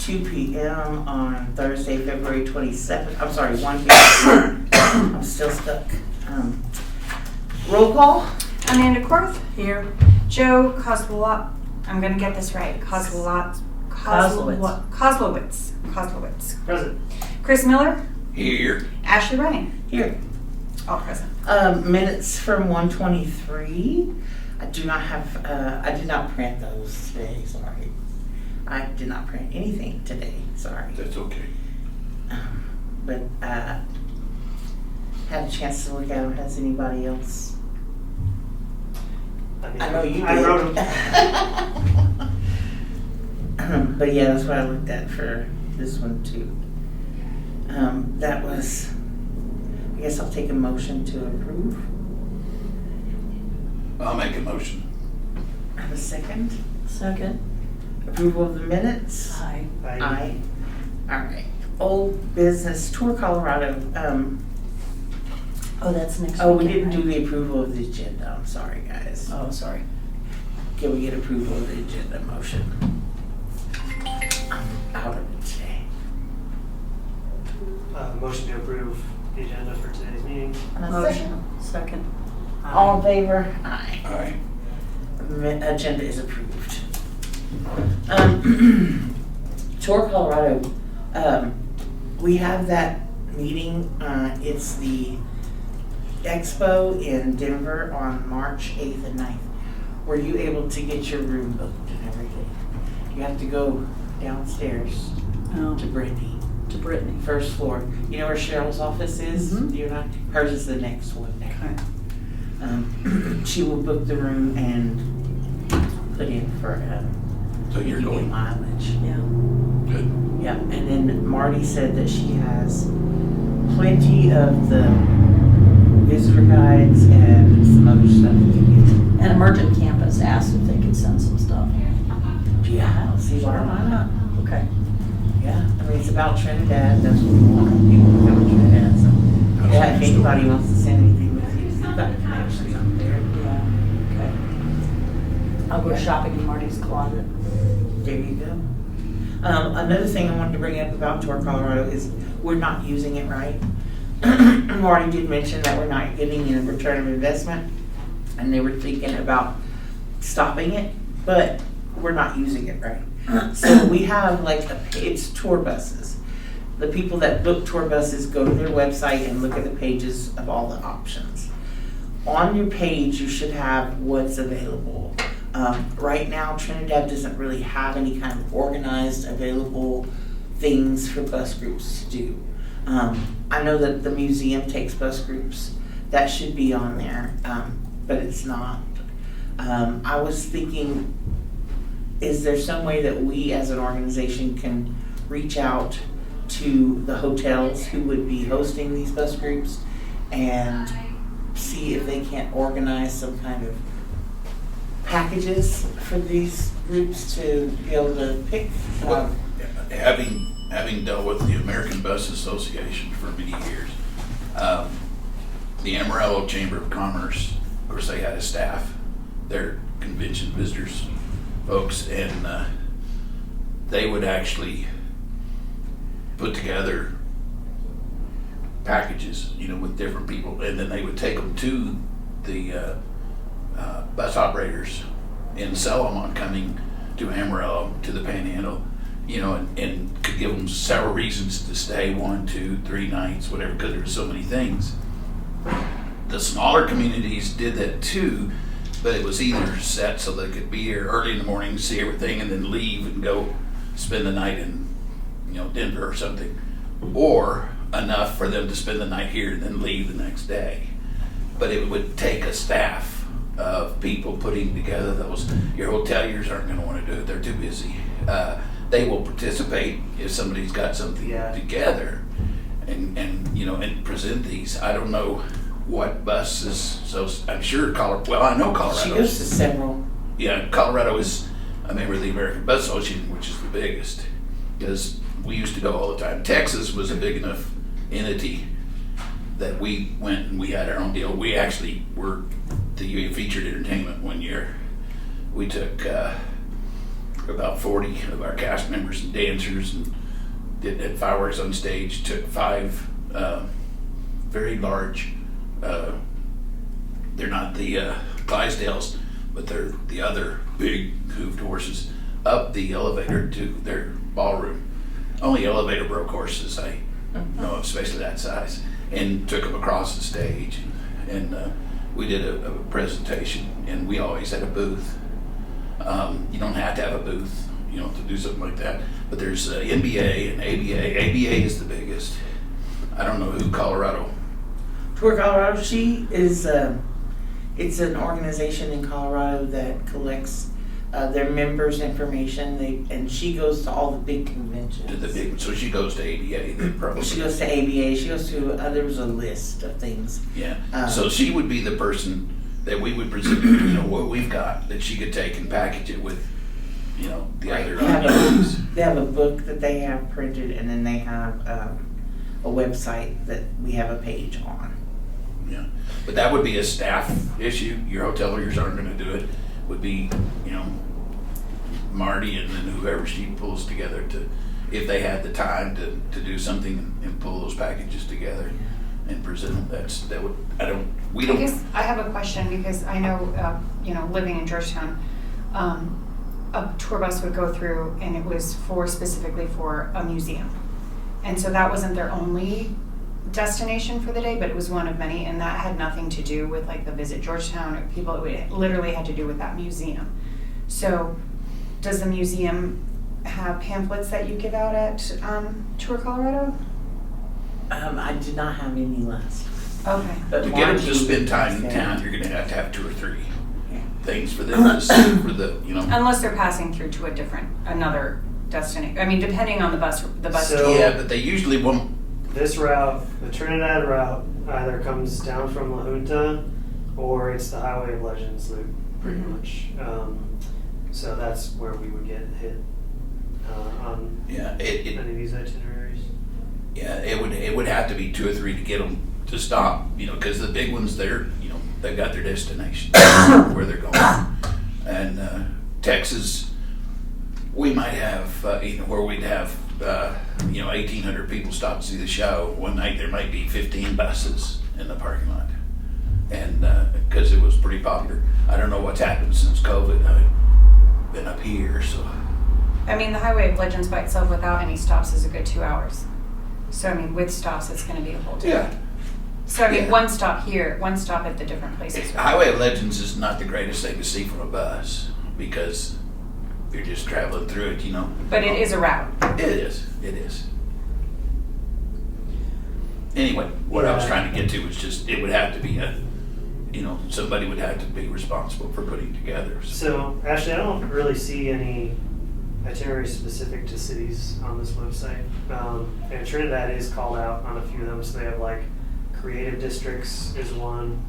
2 p.m. on Thursday, February 27th. I'm sorry, 1 p.m. I'm still stuck. Roll call. Amanda Korth. Here. Joe Kozlowitz. I'm going to get this right. Kozlowitz. Present. Chris Miller. Here. Ashley Running. Here. All present. Minutes from 123. I did not print those today, sorry. I did not print anything today, sorry. That's okay. But had a chance to look at them. Has anybody else? I know you did. I wrote them. But yeah, that's what I looked at for this one too. That was, I guess I'll take a motion to approve. I'll make a motion. I have a second. Second. Approval of the minutes. Aye. Aye. All right. Old business, Tour Colorado. Oh, that's next week. Oh, we didn't do the approval of the agenda. I'm sorry, guys. Oh, sorry. Can we get approval of the agenda motion? I'm out of it today. Motion to approve the agenda for today's meeting. And a Motion. Second. All in favor? Aye. Aye. Agenda is approved. Tour Colorado, we have that meeting. It's the expo in Denver on March 8th and 9th. Were you able to get your room booked and everything? You have to go downstairs Oh, to Brittany, to Brittany. first floor. You know where Cheryl's office is? Mhm. You're not. Hers is the next one there. Okay. She will book the room and put in for So you're you get going. mileage. Yeah. Good. Yeah, and then Marty said that she has plenty of the visitor guides and some other stuff to get. And Emergent Campus asked if they could send some stuff. Yeah, I don't see why Why not. not? Okay. Yeah, I mean, it's about Trinidad. That's what we want. People to come to Trinidad. So, yeah, if anybody wants to send anything with you, you've got connections up there. Yeah. Okay. I'll go shopping in Marty's closet. There you go. Another thing I wanted to bring up about Tour Colorado is we're not using it right. Marty did mention that we're not getting a return of investment, and they were thinking about stopping it, but we're not using it right. So we have it's tour buses. The people that book tour buses go to their website and look at the pages of all the options. On your page, you should have what's available. Right now, Trinidad doesn't really have any kind of organized, available things for bus groups to do. I know that the museum takes bus groups. That should be on there, but it's not. I was thinking, is there some way that we as an organization can reach out to the hotels who would be hosting these bus groups and see if they can't organize some kind of packages for these groups to be able to pick? Well, having dealt with the American Bus Association for many years, the Amarillo Chamber of Commerce, of course, they had a staff, their convention visitors folks, and they would actually put together packages, with different people, and then they would take them to the bus operators and sell them on coming to Amarillo, to the Panhandle, and could give them several reasons to stay 1, 2, 3 nights, whatever, because there were so many things. The smaller communities did that too, but it was either set so they could be here early in the morning, see everything, and then leave and go spend the night in, Denver or something, or enough for them to spend the night here and then leave the next day. But it would take a staff of people putting together those. Your hoteliers aren't going to want to do it; they're too busy. They will participate if somebody's got something together, and present these. I don't know what buses. So I'm sure Colorado. Well, I know Colorado. She goes to several. Yeah, Colorado is a member of the American Bus Association, which is the biggest, because we used to go all the time. Texas was a big enough entity that we went and we had our own deal. We actually were the featured entertainment one year. We took about 40 of our cast members and dancers, and had fireworks on stage. Took 5 very large, they're not the Clydesdales, but they're the other big hooved horses, up the elevator to their ballroom. Only elevator broke horses I know of, especially that size, and took them across the stage. And we did a presentation, and we always had a booth. You don't have to have a booth, to do something like that. But there's NBA and ABA. ABA is the biggest. I don't know who Colorado. Tour Colorado, she is, it's an organization in Colorado that collects their members' information. And she goes to all the big conventions. So she goes to ABA. Then probably. She goes to ABA. She goes to, there was a list of things. Yeah. So she would be the person that we would present, what we've got, that she could take and package it with, the other activities. They have a book that they have printed, and then they have a website that we have a page on. Yeah. But that would be a staff issue. Your hoteliers aren't going to do it. Would be, Marty and then whoever she pulls together to, if they had the time to do something and pull those packages together and present them. I guess I have a question, because I know, living in Georgetown, a tour bus would go through, and it was specifically for a museum. And so that wasn't their only destination for the day, but it was one of many, and that had nothing to do with like the Visit Georgetown or people. It literally had to do with that museum. So does the museum have pamphlets that you give out at Tour Colorado? I did not have any last. Okay. But To get them to Margie spend time in said- town, you're going to have 2 or 3 Yeah. things for them to see for the, Unless they're passing through to another destination. I mean, depending on the bus So- Yeah, but they usually won't. This route, the Trinidad route, either comes down from La Junta or it's the Highway of Legends loop, pretty Mhm. much. So that's where we would get hit on Yeah, any of these itineraries. it would have to be 2 or 3 to get them to stop, because the big ones, they've got their destination where they're going. And Texas, we might have where we'd have 1,800 people stop to see the show. One night there might be 15 buses in the parking lot, and because it was pretty popular. I don't know what's happened since COVID. I've been up here, so. I mean, the Highway of Legends by itself without any stops is a good 2 hours. So, I mean, with stops, it's going to be a whole day. Yeah. So, I mean, Yeah. one stop here, one stop at the different places. Highway of Legends is not the greatest thing to see from a bus, because you're just traveling through it, But it is a route. It is. Anyway, what I was trying to get to was just, it would have to be somebody would have to be responsible for putting together. So actually, I don't really see any itineraries specific to cities on this website. And Trinidad is called out on a few of them, so they have like creative districts is one.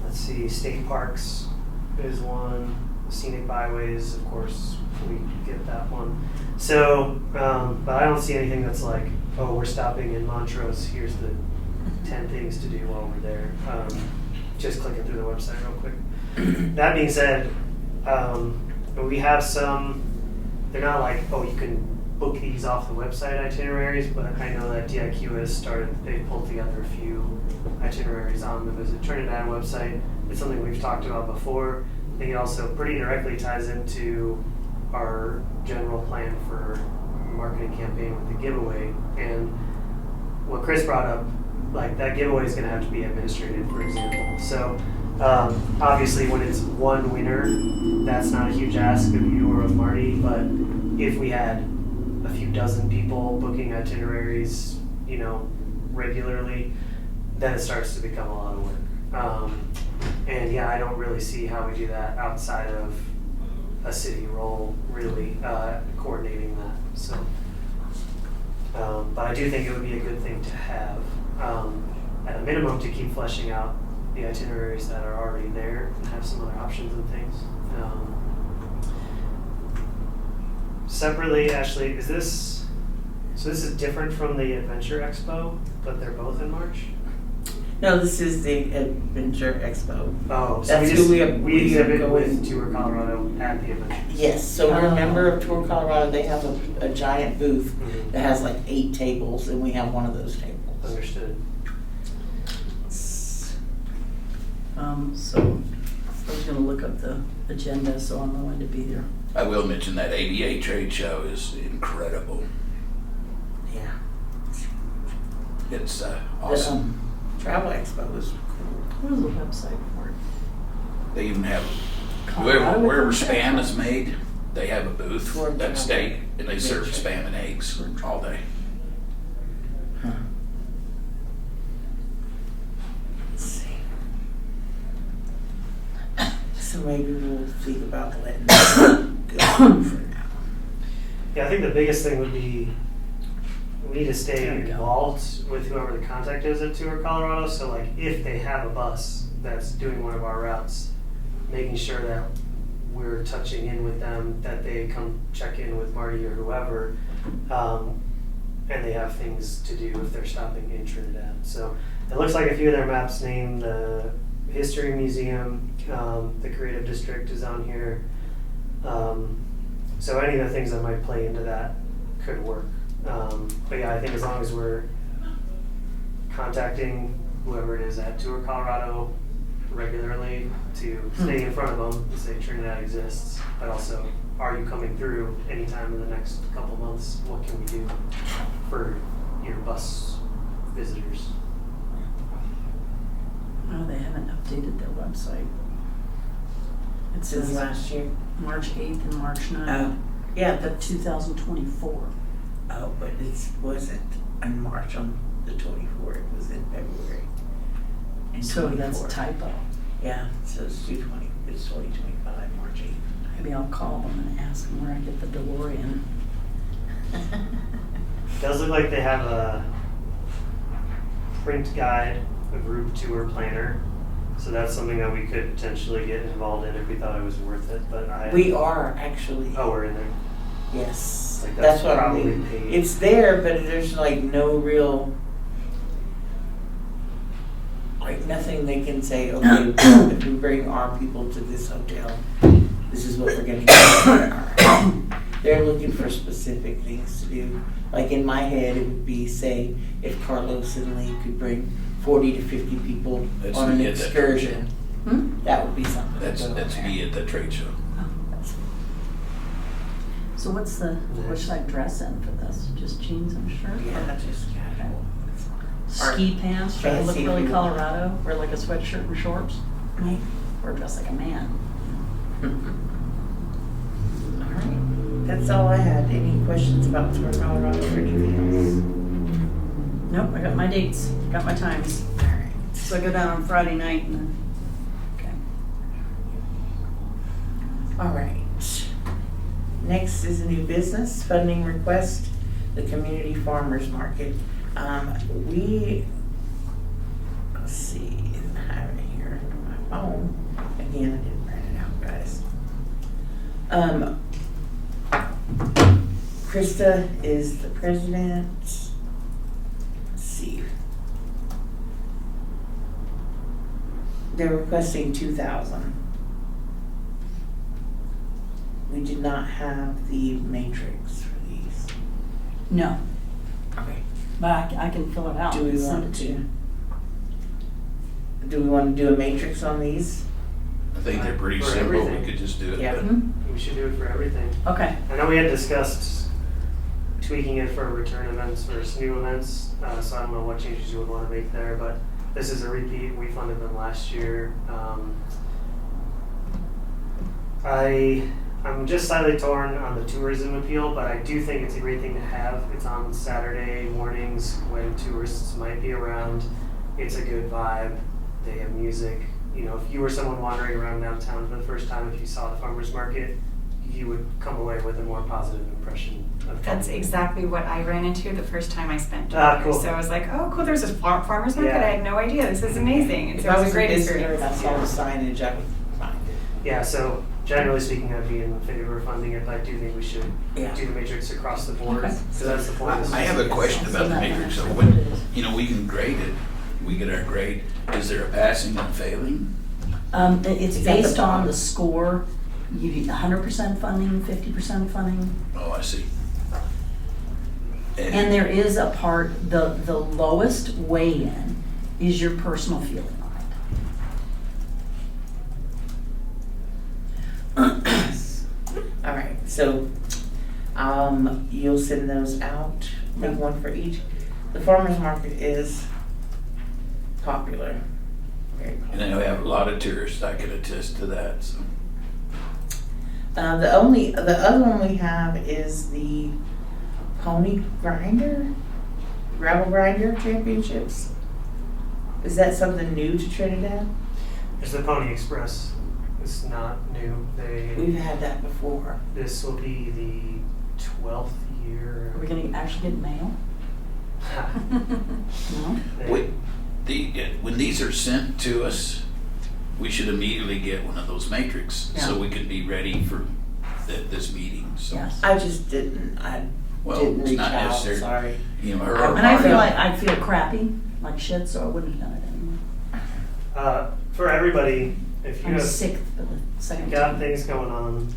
Let's see, state parks is one. Scenic byways, of course, we get that one. So, but I don't see anything that's like, oh, we're stopping in Montrose, here's the 10 things to do while we're there. Just clicking through the website real quick. That being said, we have some, they're not like, oh, you can book these off the website itineraries, but I know that DIQ has they pulled together a few itineraries on the Visit Trinidad website. It's something we've talked about before. I think it also pretty directly ties into our general plan for marketing campaign with the giveaway. And what Chris brought up, like that giveaway is going to have to be administrated, for example. So obviously when it's one winner, that's not a huge ask of you or of Marty, but if we had a few dozen people booking itineraries, regularly, then it starts to become a lot of work. And yeah, I don't really see how we do that outside of a city role, really coordinating that. So, but I do think it would be a good thing to have, at a minimum, to keep fleshing out the itineraries that are already there and have some other options and things. Separately, Ashley, so this is different from the Adventure Expo, but they're both in March? No, this is the Adventure Expo. Oh, so That's we who just, we we exhibit go with with. Tour Colorado at the event. Yes, so we're a Oh. member of Tour Colorado. They have a giant booth Mhm. that has like 8 tables, and we have one of those tables. Understood. So I was gonna look up the agenda, so I'm willing to be there. I will mention that ADA trade show is incredible. Yeah. It's The awesome. Travel Expo is cool. What is the website for it? They even have, Colorado wherever Adventure spam Expo? is made, they have a booth For that travel state, and they serve adventure. spam and eggs all day. Huh. Let's see. So maybe we'll think about letting that go for now. Yeah, I think the biggest thing would be we need to stay There we go. involved with whoever the contact is at Tour Colorado. So like if they have a bus that's doing one of our routes, making sure that we're touching in with them, that they come check in with Marty or whoever, and they have things to do if they're stopping in Trinidad. So it looks like a few of their maps name the History Museum, the Creative District is on here. So any of the things that might play into that could work. But yeah, I think as long as we're contacting whoever it is at Tour Colorado regularly to stay in front of them and say Trinidad exists, but also, are you coming through anytime in the next couple months? What can we do for your bus visitors? Oh, they haven't updated their website. It Since says last year. March 8th and March 9th. Oh, yeah, The 2024. oh, but it wasn't in March on the 24th, it was in February. And So that's a 24. typo. Yeah, so it's 220, it's 2025, March 8th. Maybe I'll call them and ask them where I get the DeLorean. It does look like they have a print guide, a group tour planner. So that's something that we could potentially get involved in if we thought it was worth it, but We are actually. Oh, we're in there. Yes, Like, that's that's what I probably mean. paid. It's there, but there's like no real, like nothing they can say, okay, if we bring our people to this hotel, this is what we're gonna get. They're looking for specific things to do. Like in my head, it would be, say, if Carlos and Lee could bring 40 to 50 people That's on an me at that excursion, that would be something. to That's go on me there. at the trade show. So what's the, what should I dress in for this? Just jeans and shirt? Yeah, just casual. Ski pants? Should I look fancy really blue. Colorado? Wear like a sweatshirt and shorts? Right. Or dress like a man? All right, that's all I had. Any questions about Tour Colorado or anything Nope, I got my dates, got my times. else? All right. So I go down on Friday night and then, okay. All right. Next is a new business funding request, the Community Farmers Market. Let's see, I have it here on my phone. Again, I didn't print it out, guys. Krista is the president. Let's see. They're requesting 2,000. We did not have the matrix for these. No, Okay. but I can fill it out Do we and send want it to you. Do we want to do a matrix on these? I think they're pretty For simple, we everything. could just do it. Yeah. but- Hmm? We should do it for everything. Okay, I know we had discussed tweaking it for return events versus new events, so I don't know what changes you would want to make there, but this is a repeat. We funded them last year. I'm just slightly torn on the tourism appeal, but I do think it's a great thing to have. It's on Saturday mornings when tourists might be around. It's a good vibe. They have music. You know, if you were someone wandering around downtown for the first time, if you saw the farmer's market, you would come away with a more positive impression of That's Trinidad. exactly what I ran into the first time I spent Ah, here. cool. So I was like, oh, cool, there's this farmer's market. Yeah. I had no idea. This is amazing. And If so I it was was a great visitor experience. and I saw the signage, I would find it. Yeah, so generally speaking, I'd be in favor of funding it, but I do think we should Yeah. do the matrix across the board. Okay. So that's the point. I have a question about the matrix, so That's when, what it is. you know, we can grade it, we get our grade, is there a passing and failing? It's Is that the based on bottom? the score. You get 100% funding, 50% funding. Oh, I see. And there is a part, the lowest weigh-in is your personal feeling on it. All right, so, you'll send those out, make one for each. The farmer's market is popular, very And popular. then we have a lot of tourists, I can attest to that, so. The other one we have is the pony grinder, gravel grinder championships. Is that something new to Trinidad? It's the Pony Express. It's not new. We've had that before. This will be the 12th year. Are we gonna actually get mail? No? Wait, when these are sent to us, we should immediately get one of those matrix, so Yeah. we can be ready for this meeting, so. Yes. I just didn't, Well, didn't it's reach not out, necessary. sorry. You know, her. And I feel like I'd feel crappy, like shit, so I wouldn't have done it anymore. For everybody, if you I'm have sick for the second got time. things going on,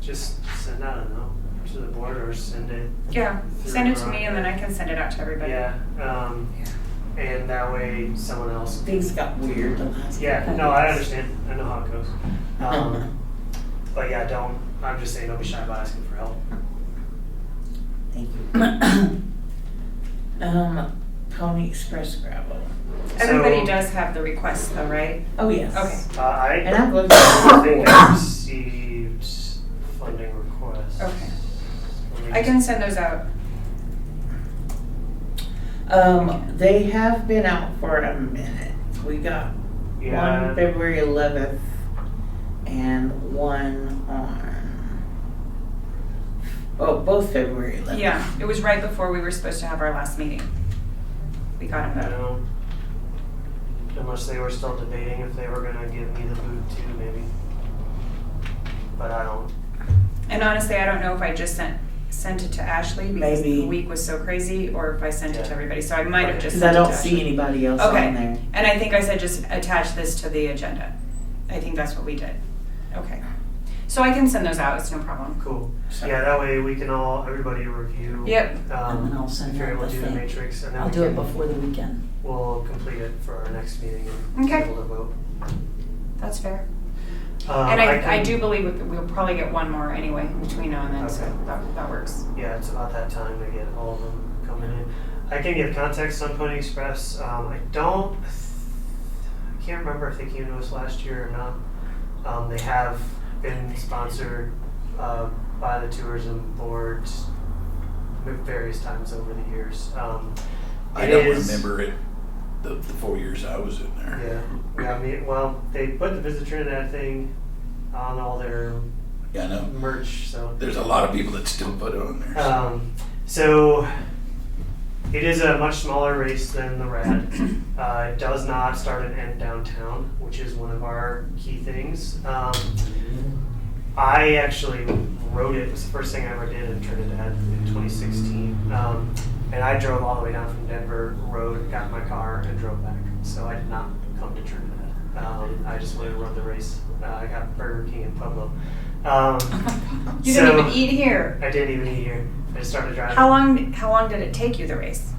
just send out a note to the board or send it. Yeah, through send it to me Veronica. and then I can send it out to everybody. Yeah, and that way someone else. Things got weird the last. Yeah, couple no, I weeks. understand. I know how it goes. But yeah, I'm just saying, don't be shy about asking for help. Thank you. Pony Express gravel. Everybody So- does have the request though, right? Oh, yes. Okay. And I I've looked at think it I before. received funding requests. Okay. Let me I can send those out. They have been out for a minute. We got Yeah. one February 11th and one on, both February 11th. Yeah, it was right before we were supposed to have our last meeting. We got them I out. know. Unless they were still debating if they were gonna give me the boot too, maybe. But I don't. And honestly, I don't know if I just sent it to Ashley because Maybe. the week was so crazy, or if I sent it to Yeah. everybody. So I might have just Because sent I it don't to see Ashley. anybody else Okay. on there. And I think I said just attach this to the agenda. I think that's what we did. Okay. So I can send those out. It's no problem. Cool. So- Yeah, that way we can everybody review. Yep. And then I'll send if you're out able the to do the thing. matrix, and then I'll we do it can- before the weekend. We'll complete it for our next meeting and be Okay. able to vote. That's fair. And I do believe we'll probably get one more anyway between now and then, so Okay. that works. Yeah, it's about that time to get all of them coming in. I can give context on Pony Express. I can't remember if they came to us last year or not. They have been sponsored by the tourism board various times over the years. I it don't is- remember it, the 4 years I was in there. Yeah, well, they put the Visit Trinidad thing on all their Yeah, I know. merch, so. There's a lot of people that still put it on there. So it is a much smaller race than the Rad. It does not start and end downtown, which is one of our key things. I actually rode it. It was the first thing I ever did in Trinidad in 2016. And I drove all the way down from Denver, rode, got in my car, and drove back. So I did not come to Trinidad. I just wanted to run the race. I got Burger King in Pueblo. You so didn't even eat here. I didn't even eat here. I just started driving. How long did it take you, the race?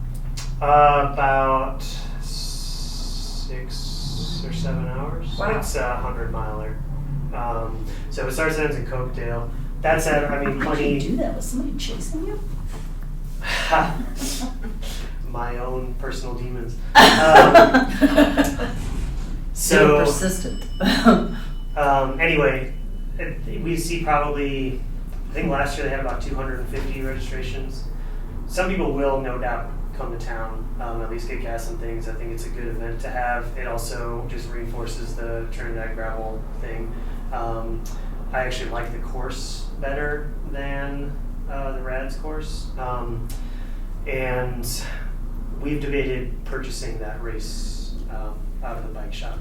About 6 or 7 hours. Wow. It's a 100-miler. So it starts and ends in Cokedale. That said, I mean, How did you plenty. do that? Was somebody chasing you? My own personal demons. You're So persistent. anyway, we see probably. I think last year they had about 250 registrations. Some people will no doubt come to town, at least get gas and things. I think it's a good event to have. It also just reinforces the Trinidad gravel thing. I actually like the course better than the Rads course. And we've debated purchasing that race out of the bike shop.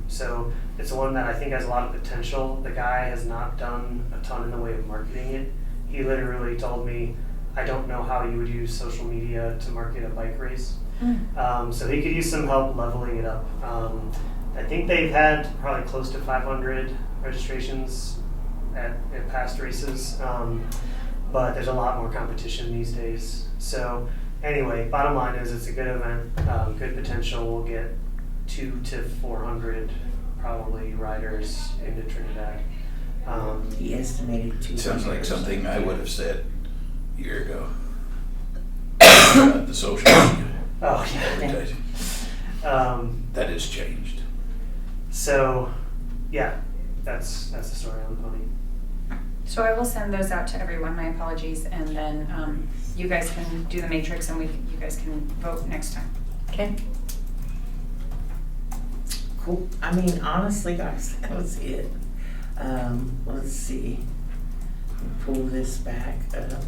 So it's one that I think has a lot of potential. The guy has not done a ton in the way of marketing it. He literally told me, I don't know how you would use social media to market a bike race. Mm. So he could use some help leveling it up. I think they've had probably close to 500 registrations at past races, but there's a lot more competition these days. So anyway, bottom line is it's a good event, good potential. We'll get 200 to 400 probably riders into Trinidad. He estimated 200. Sounds like something I would have said a year ago. The social media Oh yeah. advertising. That has changed. So yeah, that's the story on Pony. So I will send those out to everyone, my apologies, and then you guys can do the matrix and you guys can vote next time. Okay. Cool. I mean, honestly, guys, that was it. Let's see. Pull this back up.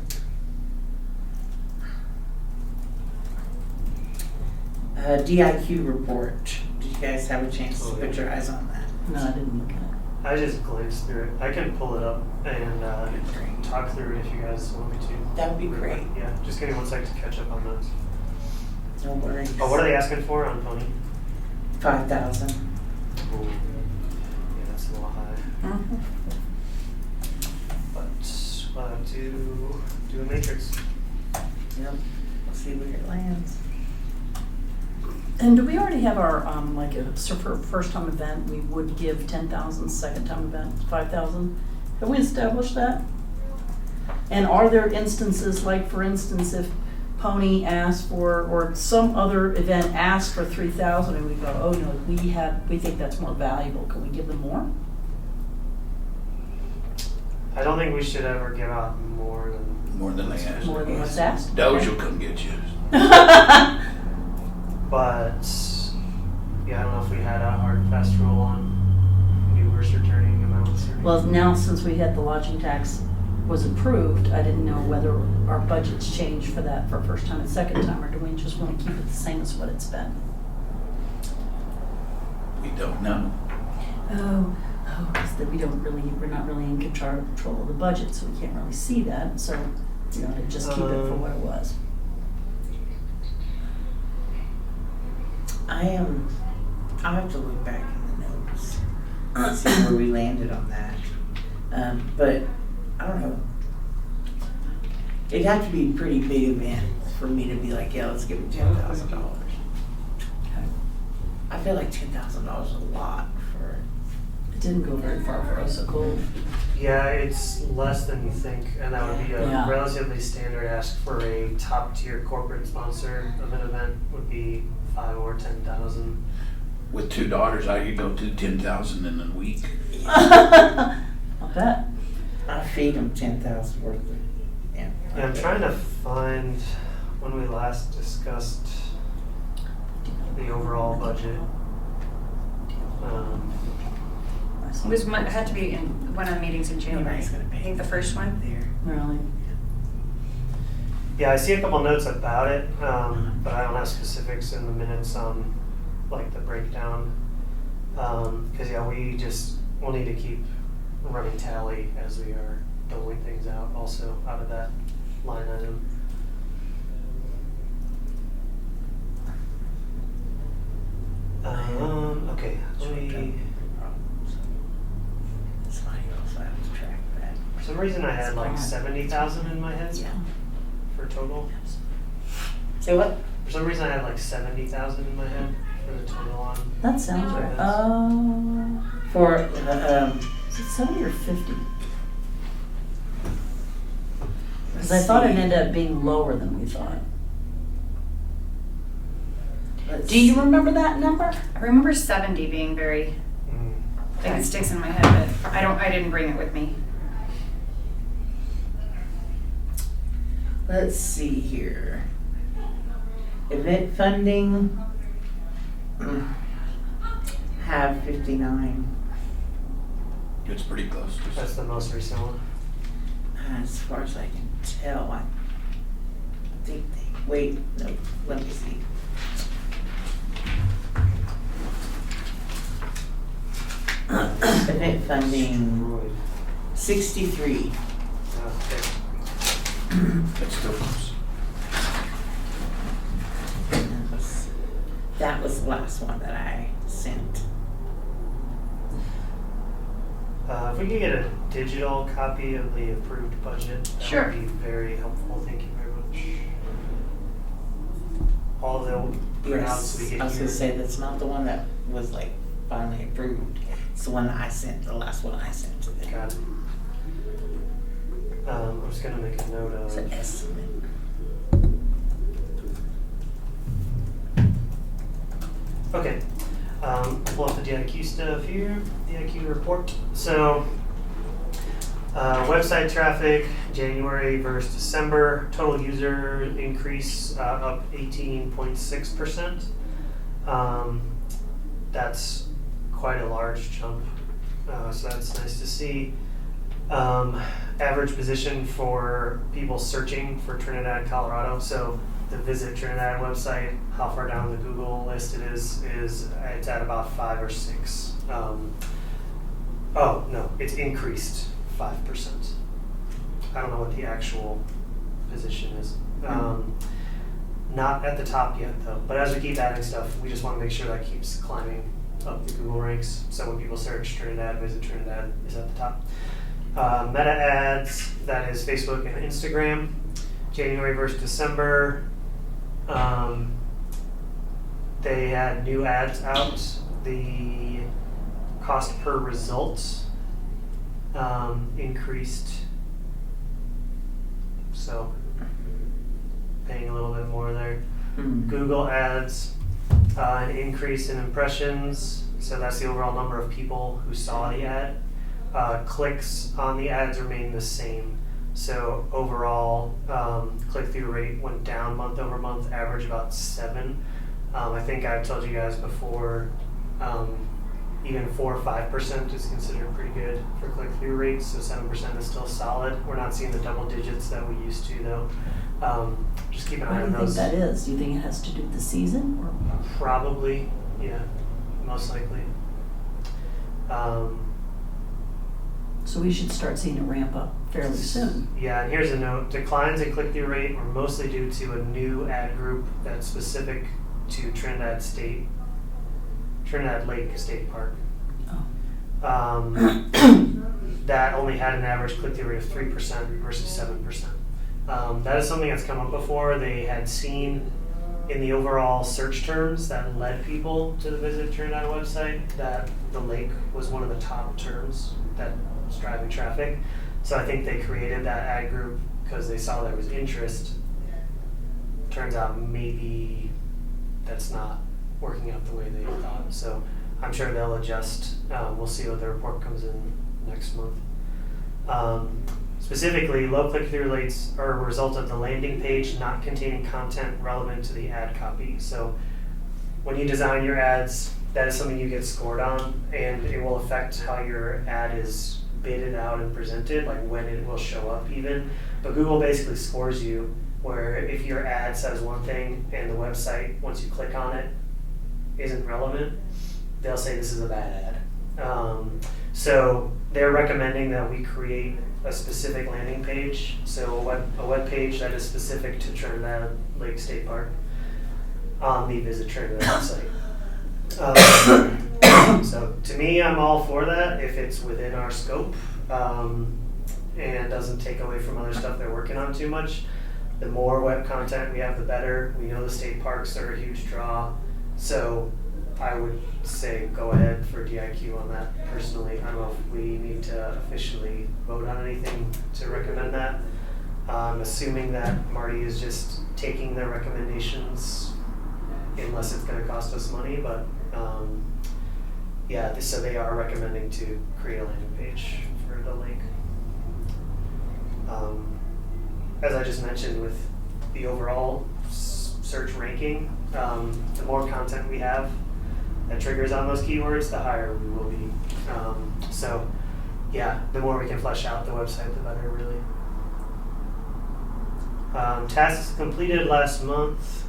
DIQ report. Did you guys have a chance to put your eyes on that? No, I didn't look at it. I just glanced through it. I can pull it up and talk through it if you guys want me to. That would be great. Yeah, just give me 1 sec to catch up on those. No worries. Oh, what are they asking for on Pony? 5,000. Ooh. Yeah, that's a little high. Mhm. But we'll have to do a matrix. Yep. We'll see where it lands. And do we already have our, so for a first-time event, we would give 10,000, second-time event, 5,000? Have we established that? And are there instances, like for instance, if Pony asks for, or some other event asks for 3,000 and we go, oh no, we think that's more valuable, can we give them more? I don't think we should ever give out more than They ask. More than what's asked? Doge will come get you. But yeah, I don't know if we had a hard and fast rule on new versus returning amounts. Or Well, now since we had the lodging tax was approved, I didn't know whether our budgets changed for that for first time and second time, or do we just want to keep it the same as what it's been? We don't know. Because we're not really in control of the budget, so we can't really see that, so, to just keep it for what it was. I'll have to look back in the notes and see where we landed on that. But I don't know. It'd have to be a pretty big event for me to be like, yeah, let's give it $10,000. Okay. I feel like $10,000 is a lot for. It didn't go very far for us, so cool. Yeah, it's less than you think, and that would be a Yeah. relatively standard ask for a top tier corporate sponsor of an event would be 5 or 10,000. With 2 daughters, I could go do 10,000 in a week. I'll bet. I feed them 10,000 worth of. Yeah. Yeah, I'm trying to find when we last discussed the overall budget. It had to be in one of the meetings in January. Anybody's gonna pay I think the first one. there. Really? Yeah, I see a couple notes about it, but I don't have specifics in the minutes on like the breakdown. Because yeah, we'll need to keep running tally as we are doling things out also out of that line item. Okay, let me. It's funny, also I have to track that. For some reason, I had like 70,000 in my head Yeah. for total. Say what? For some reason, I had like 70,000 in my head for the total on. That sounds right. For, Is it 70 or 50? Because I let's thought it see. ended up being lower than we thought. Let's Do you see. remember that number? I remember 70 being very, I think it sticks in my head, but I didn't bring it with me. Let's see here. Event funding, have 59. It's pretty close. That's the most recent one. As far as I can tell, I think wait, no, let me see. Event funding, 63. Okay. It's still close. That was the last one that I sent. If we could get a digital copy of the approved budget, that Sure. would be very helpful. Thank you very much. All of the printouts we Yes, get I was here. gonna say, that's not the one that was like finally approved. It's the one that I sent, the last one I sent to them. Got it. I'm just gonna make a note It's an of. estimate. Okay. Pull up the DIQ stuff here. DIQ report. So, website traffic, January versus December. Total user increase up 18.6%. That's quite a large jump. So that's nice to see. Average position for people searching for Trinidad, Colorado. So the Visit Trinidad website, how far down the Google list it is it's at about 5 or 6. Oh no, it's increased 5%. I don't know what the actual position is. Not at the top yet though, but as we keep adding stuff, we just want to make sure that keeps climbing up the Google ranks. So when people search Trinidad, Visit Trinidad is at the top. Meta ads, that is Facebook and Instagram, January versus December. They had new ads out. The cost per result increased. So paying a little bit more there. Google ads, an increase in impressions. So that's the overall number of people who saw the ad. Clicks on the ads remain the same. So overall, click-through rate went down month over month, average about 7. I think I've told you guys before, even 4 or 5% is considered pretty good for click-through rates. So 7% is still solid. We're not seeing the double digits that we used to though. Just keep an Why eye do on you think those. that is? Do you think it has to do with the season or? Probably, yeah, most likely. So we should start seeing a ramp up fairly soon. Yeah, and here's a note. Declines in click-through rate were mostly due to a new ad group that's specific to Trinidad Lake State Park. Oh. That only had an average click-through rate of 3% versus 7%. That is something that's come up before. They had seen in the overall search terms that led people to the Visit Trinidad website that the lake was one of the top terms that was driving traffic. So I think they created that ad group because they saw there was interest. Turns out maybe that's not working out the way they thought. So I'm sure they'll adjust. We'll see what the report comes in next month. Specifically, low click-through rates are a result of the landing page not containing content relevant to the ad copy. So when you design your ads, that is something you get scored on, and it will affect how your ad is bidded out and presented, like when it will show up even. But Google basically scores you, where if your ad says one thing and the website, once you click on it, isn't relevant, they'll say this is a bad ad. So they're recommending that we create a specific landing page, so a web page that is specific to Trinidad Lake State Park on the Visit Trinidad website. So to me, I'm all for that if it's within our scope and doesn't take away from other stuff they're working on too much. The more web content we have, the better. We know the state parks are a huge draw, so I would say go ahead for DIQ on that personally. I don't know if we need to officially vote on anything to recommend that. I'm assuming that Marty is just taking their recommendations unless it's going to cost us money, but yeah, so they are recommending to create a landing page for the lake. As I just mentioned with the overall search ranking, the more content we have that triggers on those keywords, the higher we will be. So yeah, the more we can flesh out the website, the better really. Tasks completed last month.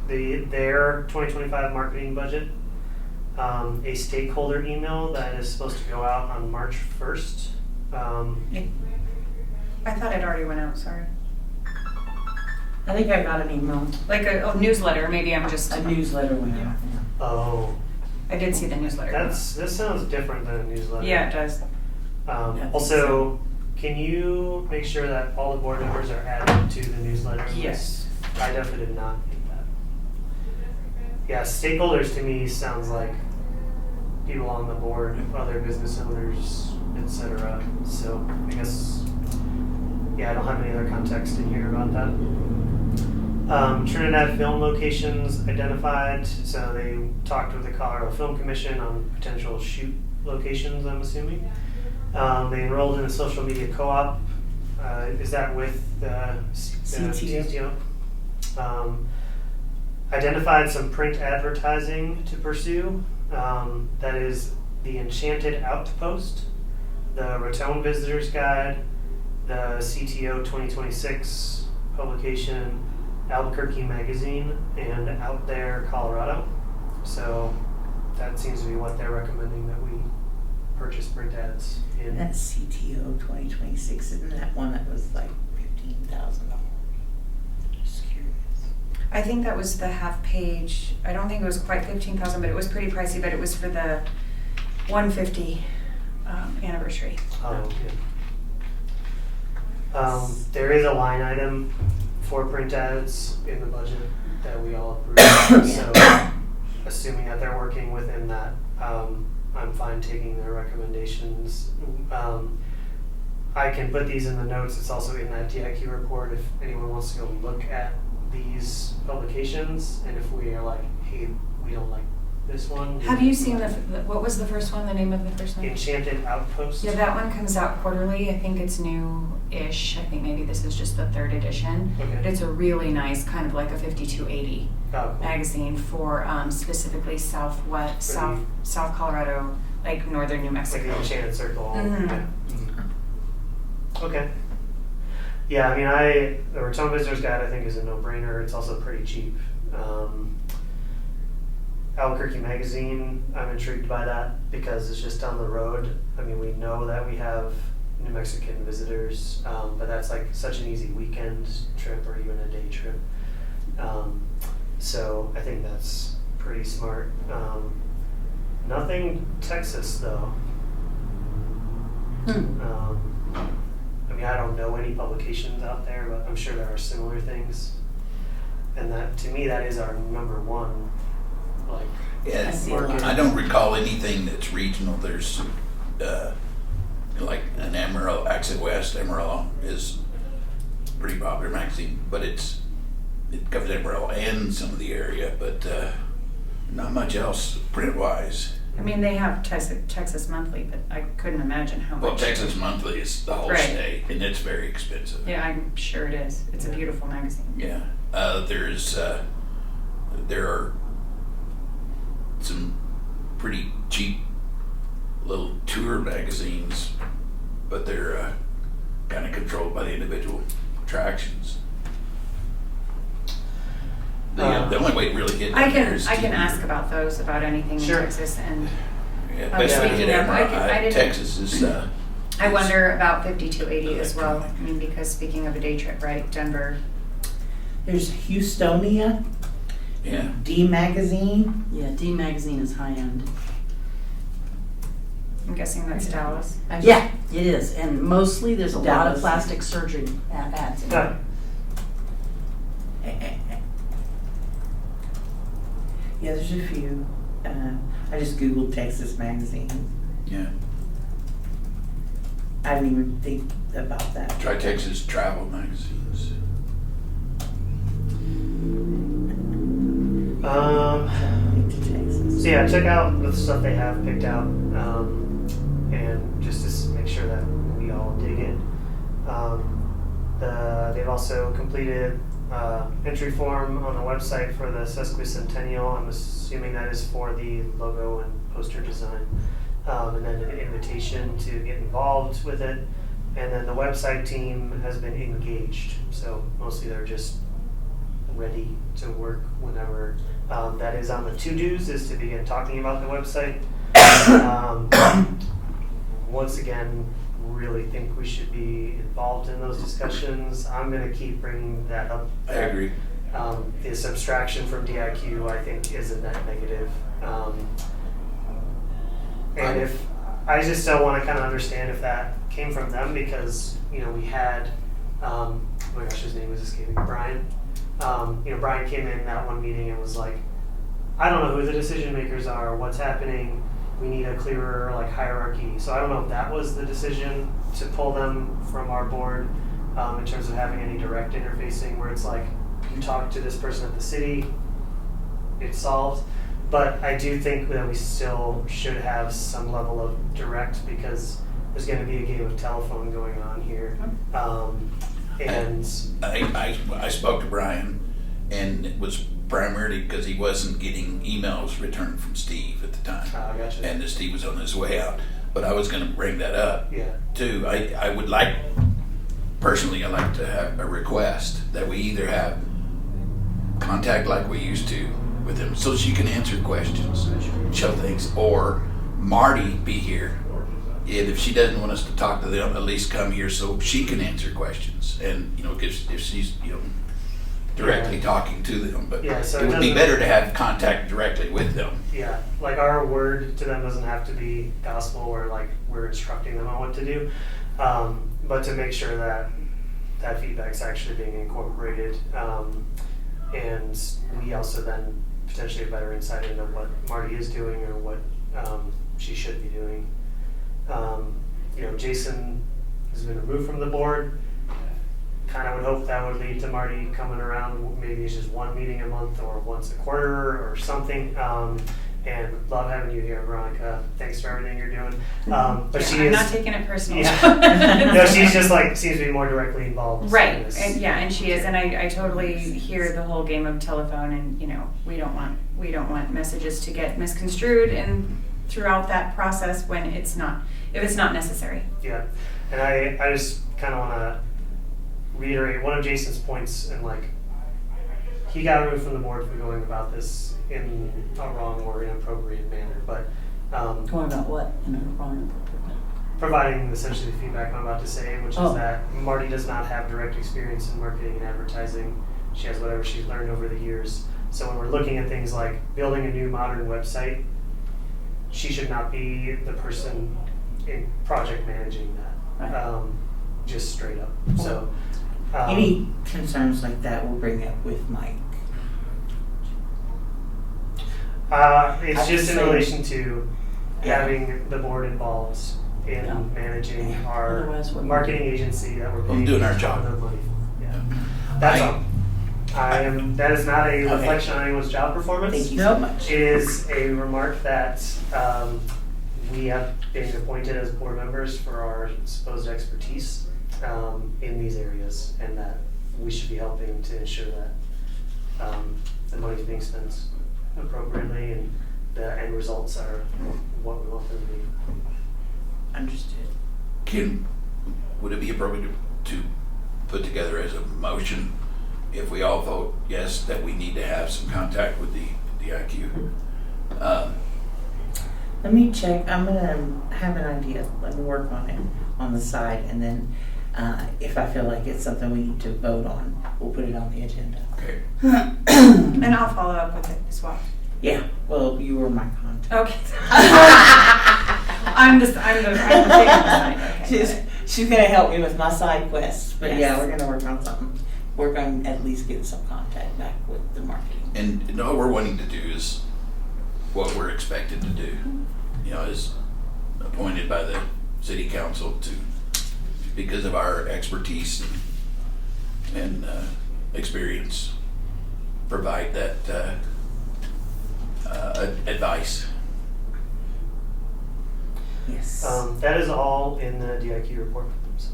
Their 2025 marketing budget, a stakeholder email that is supposed to go out on March 1st. I thought it already went out, sorry. I think I got an email, Like a newsletter, maybe I'm just, a newsletter went out. Oh, I did see the newsletter. this sounds different than a newsletter. Yeah, it does. Yeah, Also, can you make sure that all the board members are added to the newsletter? Yes. I definitely did not get that. Yeah, stakeholders to me sounds like people on the board, other business owners, etc. So I guess, yeah, I don't have any other context in here about that. Trinidad film locations identified, so they talked with the Colorado Film Commission on potential shoot locations, I'm assuming. They enrolled in a social media co-op. Is that with the CTO? Identified some print advertising to pursue. That is the Enchanted Outpost, the Raton Visitors Guide, the CTO 2026 publication, Albuquerque Magazine, and Out There Colorado. So that seems to be what they're recommending that we purchase print ads in. That's CTO 2026, isn't that one that was like $15,000? Just curious. I think that was the half page. I don't think it was quite 15,000, but it was pretty pricey, but it was for the 150 anniversary. Oh, yeah. There is a line item for print ads in the budget that we all approved. So, assuming that they're working within that, I'm fine taking their recommendations. I can put these in the notes. It's also in that DIQ report if anyone wants to go look at these publications. And if we are like, hey, we don't like this one. Have you seen what was the first one, the name of the first one? Enchanted Outpost? Yeah, that one comes out quarterly. I think it's new-ish. I think maybe this is just the 3rd edition. But Okay. it's a really nice, kind of like a 5280 Oh, cool. magazine for specifically South Colorado, like northern New Like Mexico. the Enchanted Circle. Mhm. Yeah. Okay. Yeah, I mean, the Raton Visitors Guide I think is a no-brainer. It's also pretty cheap. Albuquerque Magazine, I'm intrigued by that because it's just down the road. I mean, we know that we have New Mexican visitors, but that's like such an easy weekend trip or even a day trip. So I think that's pretty smart. Nothing Texas though. I mean, I don't know any publications out there, but I'm sure there are similar things. And that, to me, that is our number one, like, Yeah, I see a lot. I don't recall anything that's regional. There's, like an Amarillo, Accent West, Amarillo is a pretty popular magazine, but it covers Amarillo and some of the area, but not much else print-wise. I mean, they have Texas Monthly, but I couldn't imagine how much. Well, Texas Monthly is the whole Right. state, and it's very expensive. Yeah, I'm sure it is. It's a beautiful magazine. Yeah, there are some pretty cheap little tour magazines, but they're kind of controlled by the individual attractions. The only way to really get I down there can is I can to- ask about those, about anything Sure. in Texas, and Yeah, I was especially thinking in of- I Amarillo. didn't- Texas is. I wonder about 5280 as well. Electronic. I mean, because speaking of a day trip, right? Denver. There's Houstonia, Yeah. D Magazine. Yeah, D Magazine is high end. I'm guessing that's Dallas. Yeah, it is, and mostly there's a lot Dallas. of plastic surgery ads in Yeah. it. Yeah, there's a few. I just Googled Texas Magazine. Yeah. I didn't even think about that. Try Texas travel magazines. To Texas. So yeah, check out the stuff they have picked out, and just to make sure that we all dig it. They've also completed entry form on the website for the sesquicentennial. I'm assuming that is for the logo and poster design, and then an invitation to get involved with it. And then the website team has been engaged, so mostly they're just ready to work whenever. That is on the to-dos, is to begin talking about the website. Once again, really think we should be involved in those discussions. I'm gonna keep bringing that up. I agree. This abstraction from DIQ, I think, is a net negative. And if, I just don't wanna kinda understand if that came from them, because, you know, we had, oh my gosh, his name was escaping, Brian. You know, Brian came in that one meeting and was like, I don't know who the decision makers are, what's happening, we need a clearer like hierarchy. So I don't know if that was the decision to pull them from our board in terms of having any direct interfacing, where it's like, you talk to this person at the city, it's solved. But I do think that we still should have some level of direct, because there's going to be a game of telephone going on here. And I spoke to Brian, and it was primarily because he wasn't getting emails returned from Steve at the time. Gotcha. And Steve was on his way out. But I was going to bring that up Yeah. too. I would like, personally, I'd like to have a request that we either have contact like we used to with him, so she can answer questions, show things, or Marty be here. And if she doesn't want us to talk to them, at least come here so she can answer questions. And, you know, if she's, you know, directly talking to them. But Yeah, so it it would be doesn't- better to have contact directly with them. Yeah, like our word to them doesn't have to be gospel, or like we're instructing them on what to do, but to make sure that that feedback's actually being incorporated, and we also then potentially have better insight into what Marty is doing or what she should be doing. You know, Jason has been removed from the board. Kind of would hope that would lead to Marty coming around. Maybe it's just one meeting a month or once a quarter or something. And love having you here, Veronica. Thanks for everything you're doing. But she I'm is not taking it personally. Yeah. No, she's just like seems to be more directly involved. in Right, this. and she is, and I totally hear the whole game of telephone, and, you know, we don't want messages to get misconstrued and throughout that process when if it's not necessary. Yeah, and I just kind of want to reiterate one of Jason's points, and like, he got removed from the board for going about this in a wrong or inappropriate manner, but Going about what? In a wrong. providing essentially the feedback I'm about to say, which is that Marty does not have direct experience in marketing and advertising. She has whatever she's learned over the years. So when we're looking at things like building a new modern website, she should not be the person in project managing that. Right. Just straight up. So Any concerns like that we'll bring up with Mike. it's I just in would say- relation to Yeah. having the board involved in Yeah. managing Yeah. our Otherwise, what- marketing agency that we're Well, paying doing our a ton job. of money for. Yeah. That's all. That is not a Okay. reflection on anyone's job performance. Thank you so much. It is a remark that we have been appointed as board members for our supposed expertise in these areas, and that we should be helping to ensure that the money is being spent appropriately and the end results are what we want them to be. Understood. Would it be appropriate to put together as a motion, if we all vote yes, that we need to have some contact with the DIQ? Let me check. I'm gonna have an idea. Let me work on it on the side, and then if I feel like it's something we need to vote on, we'll put it on the agenda. Okay. And I'll follow up with it as well. Yeah. Well, you were my contact. Okay. I'm the thing on the side. Okay. She's gonna help me with my side quests, but Yes. yeah, we're gonna work on something. We're going to at least get some contact back with the marketing. And all we're wanting to do is what we're expected to do. You know, is appointed by the city council to, because of our expertise and experience, provide that advice. Yes. That is all in the DIQ report. So.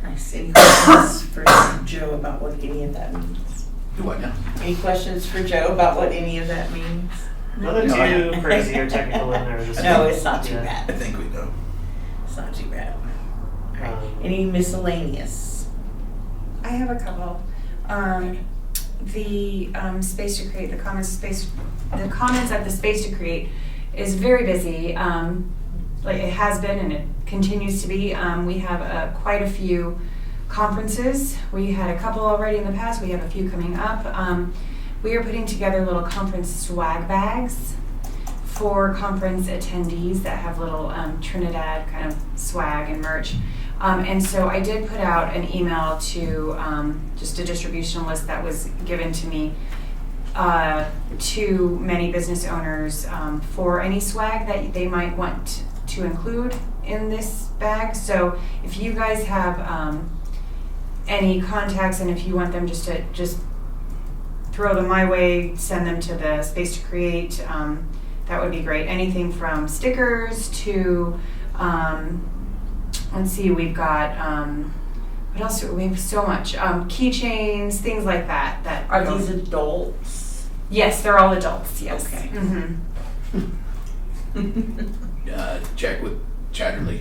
Nice. Any questions for Joe about what any of that means? Do what now? Any questions for Joe about what any of that means? Nothing too crazy or technical in there. Just No, it's not too yeah. I bad. think we know. It's not too bad. All right. Any miscellaneous? I have a couple. The space to create, the comments at the space to create is very busy. like it has been and it continues to be. We have quite a few conferences. We had a couple already in the past. We have a few coming up. We are putting together little conference swag bags for conference attendees that have little Trinidad kind of swag and merch. And so I did put out an email to just a distribution list that was given to me to many business owners for any swag that they might want to include in this bag. So if you guys have any contacts and if you want them just throw them my way, send them to the Space to Create, that would be great. Anything from stickers to, let's see, we've got, what else? We have so much. Keychains, things like that. Are these adults? Yes, they're all adults, yes. Okay. Check with Chatterley,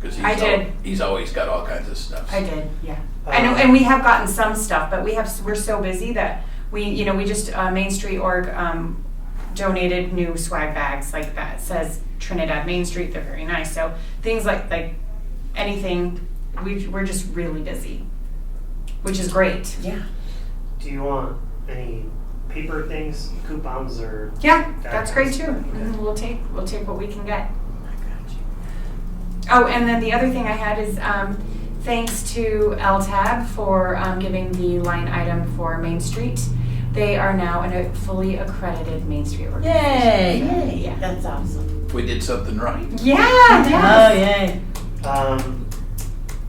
because I did. He's always got all kinds of stuff. I did, yeah. I know, and we have gotten some stuff, but we're so busy that we just, Main Street Org donated new swag bags like that. It says Trinidad Main Street, they're very nice. So things like anything, we're just really busy, which is great. Yeah. Do you want any paper things, coupons, or? Yeah, that's great too. Okay. We'll take what we can get. I got you. Oh, and then the other thing I had is thanks to LTAB for giving the line item for Main Street. They are now a fully accredited Main Street organization. Yay! Yeah. That's awesome. We did something right. Yeah, Oh, yes. yay.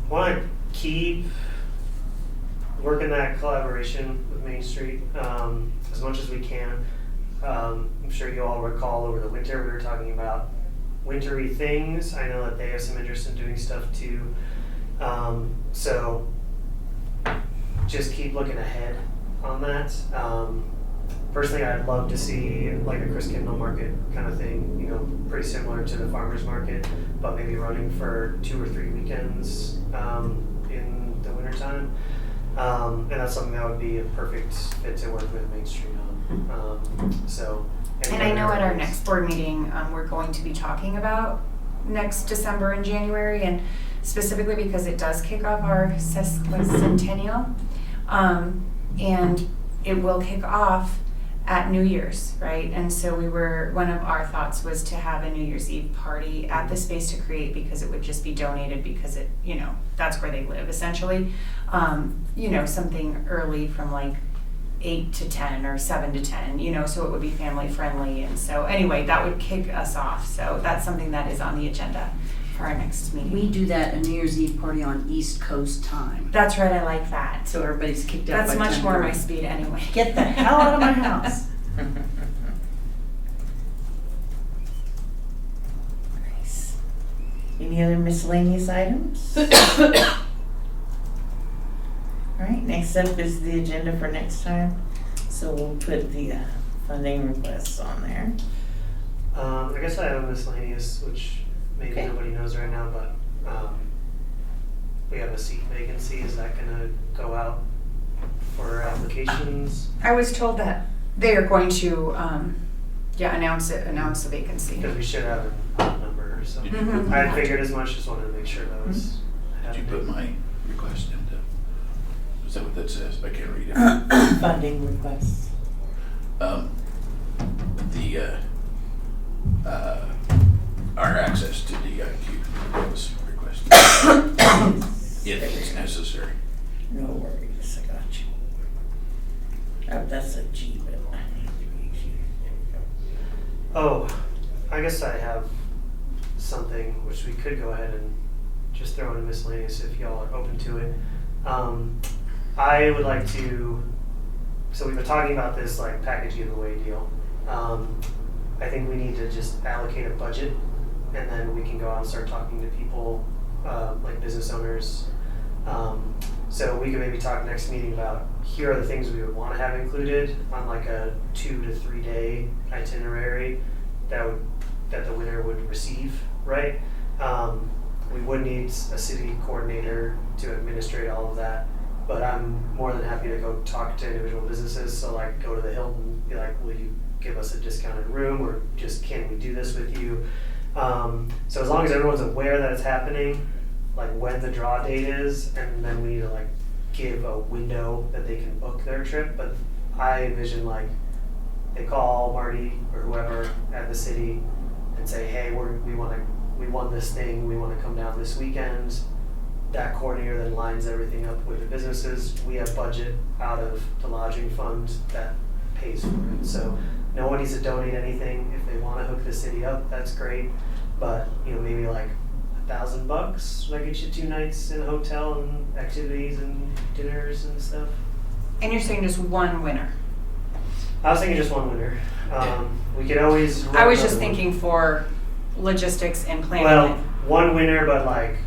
Want to keep working that collaboration with Main Street as much as we can. I'm sure you all recall over the winter we were talking about wintry things. I know that they have some interest in doing stuff too. So just keep looking ahead on that. Personally, I'd love to see like a Chris Kindle market kind of thing, pretty similar to the farmers market, but maybe running for 2 or 3 weekends in the wintertime. And that's something that would be a perfect fit to work with Main Street on. And I know at our next board meeting, we're going to be talking about next December and January, and specifically because it does kick off our centennial. And it will kick off at New Year's, right? And so one of our thoughts was to have a New Year's Eve party at the Space to Create, because it would just be donated, because it, that's where they live essentially. Something early from like 8 to 10 or 7 to 10, so it would be family friendly. And so anyway, that would kick us off. So that's something that is on the agenda for our next meeting. We do that, a New Year's Eve party on East Coast time. That's right, I like that. So everybody's kicked out That's by much more 10:30. my speed anyway. Get the hell out of my house. Nice. Any other miscellaneous items? All right, next up is the agenda for next time. So we'll put the funding requests on there. I guess I have a miscellaneous, which maybe Okay. nobody knows right now, but we have a seat vacancy. Is that going to go out for applications? I was told that they are going to, announce the vacancy. Because we should have a number. So Did you Mhm. put, I figured as much. Just wanted to make sure that was. did you put my request into? Is that what that says? I can't read it. Funding requests. Our access to DIQ was requested. If it's necessary. No worries, I got you. Oh, that's a G, but I need to be G. There we go. Oh, I guess I have something which we could go ahead and just throw in miscellaneous if y'all are open to it. I would like to. So we've been talking about this like package giveaway deal. I think we need to just allocate a budget, and then we can go out and start talking to people, like business owners. So we can maybe talk next meeting about here are the things we would want to have included on like a 2 to 3 day itinerary that the winner would receive, right? We would need a city coordinator to administrate all of that, but I'm more than happy to go talk to individual businesses. So like go to the Hilton, be like, will you give us a discounted room, or just can we do this with you? So as long as everyone's aware that it's happening, like when the draw date is, and then we need to like give a window that they can book their trip. But I envision like they call Marty or whoever at the city and say, hey, we won this thing, we want to come down this weekend. That coordinator then lines everything up with the businesses. We have budget out of the lodging fund that pays for it. So no one needs to donate anything. If they want to hook the city up, that's great. But maybe like $1,000 that gets you 2 nights in a hotel and activities and dinners and stuff. And you're saying just one winner? I was thinking just one winner. We could always. I was just thinking for logistics and planning. Well, one winner, but like,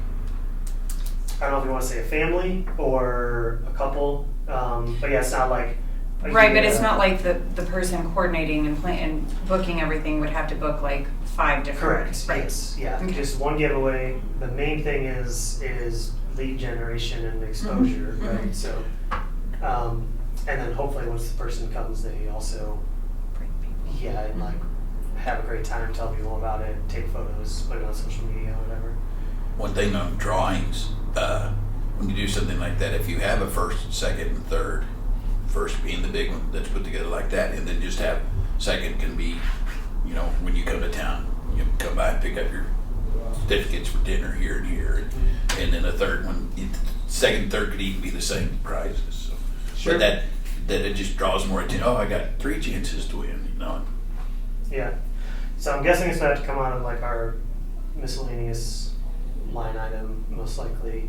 I don't know if you want to say a family or a couple. But yeah, it's not like. Right, but it's not like the person coordinating and booking everything would have to book like 5 different. Correct. Right. Yes. Yeah. Okay. Just one giveaway. The main thing is lead generation and exposure, Mhm. right? Mhm. So, and then hopefully once the person comes, they also, and like have a great time, tell people about it, take photos, put it on social media, whatever. One thing on drawings, when you do something like that, if you have a first, second, and third, first being the big one that's put together like that, and then just have second can be, when you come to town, you come by and pick up your certificates for dinner here and here, and then a third one, second and third could even be the same prizes. So. Sure. But that it just draws more attention. Oh, I got 3 chances to win. Yeah. So I'm guessing it's going to have to come out of like our miscellaneous line item, most likely.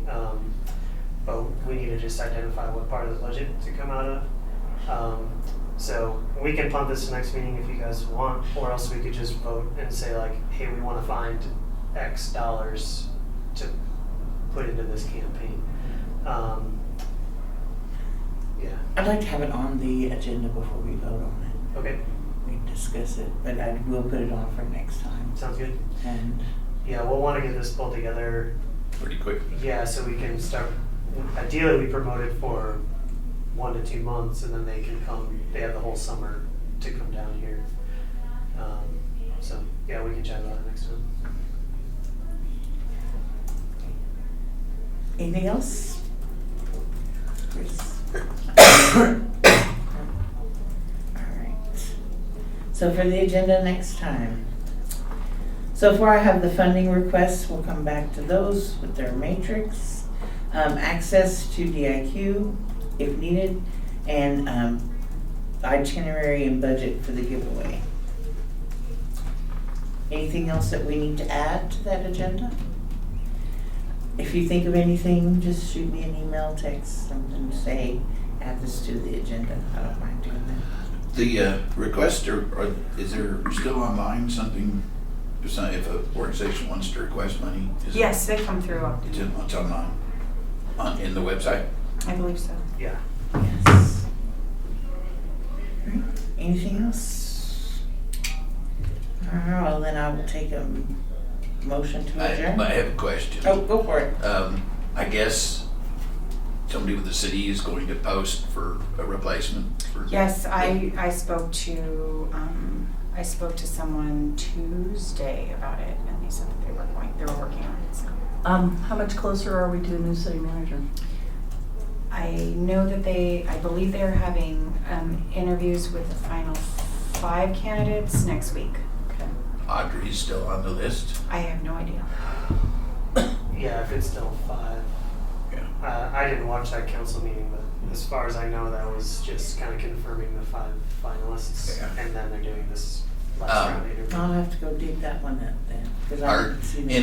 But we need to just identify what part of the budget to come out of. So we can punt this to next meeting if you guys want, or else we could just vote and say like, hey, we want to find X dollars to put into this campaign. Yeah. I'd like to have it on the agenda before we vote on it. Okay. We can discuss it, but I will put it on for next time. Sounds good. And Yeah, we'll want to get this pulled together. Pretty quick. Yeah, so we can start. Ideally, we promote it for 1 to 2 months, and then they can come. They have the whole summer to come down here. So yeah, we can chat about it next time. anything else? Chris? Alright. So for the agenda next time. So far I have the funding requests. We'll come back to those with their matrix. Access to DIQ if needed, and itinerary and budget for the giveaway. Anything else that we need to add to that agenda? If you think of anything, just shoot me an email, text, something, say, add this to the agenda. I don't mind doing that. The request, is there still online something, if an organization wants to request money? Yes, they come through. It's online, in the website? I believe so. Yeah. Yes. Alright, anything else? Alright, well then I will take a motion to adjourn. I have a question. Oh, go for it. I guess somebody with the city is going to post for a replacement for. Yes, I spoke to someone Tuesday about it, and they said that they were working on it. So How much closer are we to a new city manager? I know that I believe they're having interviews with the final 5 candidates next week. Okay. Audrey's still on the list. I have no idea. Yeah, if it's still 5. Yeah. I didn't watch that council meeting, but as far as I know, that was just kind of confirming the 5 finalists, Yeah. and then they're doing this last round interview. I'll have to go dig that one up then, because I Our, didn't see the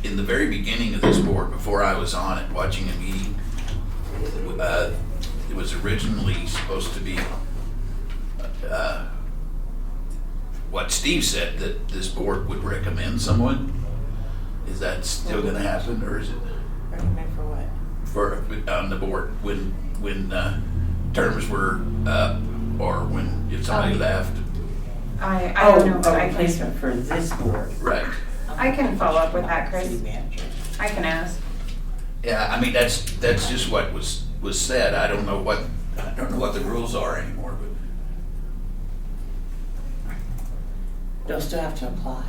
in the very beginning of this board, before I was on it, watching a meeting, it was originally supposed to be what Steve said, that this board would recommend someone. Is that still going to happen, or is it recommend for what? on the board when terms were up, or when if somebody left? I don't know, but a I can, replacement for this board. Right. I can follow up with that, Chris. City manager. I can ask. Yeah, I mean that's just what was said. I don't know what the rules are anymore, but They'll still have to apply.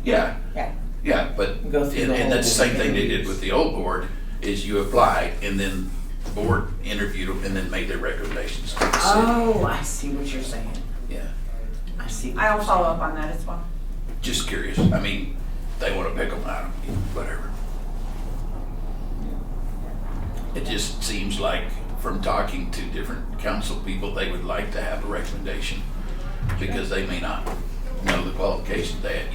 Yeah, Yeah. yeah, but, Go through the and that's the whole same thing they did interviews. with the old board, is you applied, and then the board interviewed them, and then made their recommendations to the city. Oh, I see what you're saying. Yeah, I see. what I'll you're follow saying. up on that as well. just curious, I mean, they wanna pick them out, whatever. It just seems like, from talking to different council people, they would like to have a recommendation, because they may not know the qualifications they had,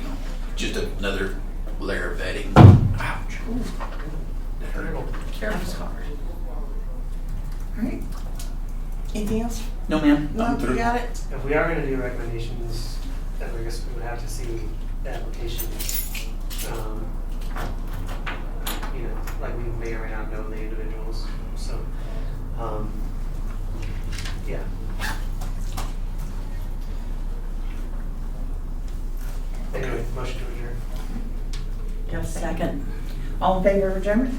just another layer of vetting. Ouch. That hurt. Careful. All right. Anything else? No, ma'am. I'm You through. got it? If we are gonna do recommendations, then I guess we would have to see the application. Like we may or may not know the individuals, so, yeah. Anyway, motion to adjourn. Got a second? Second. All in favor of adjournment?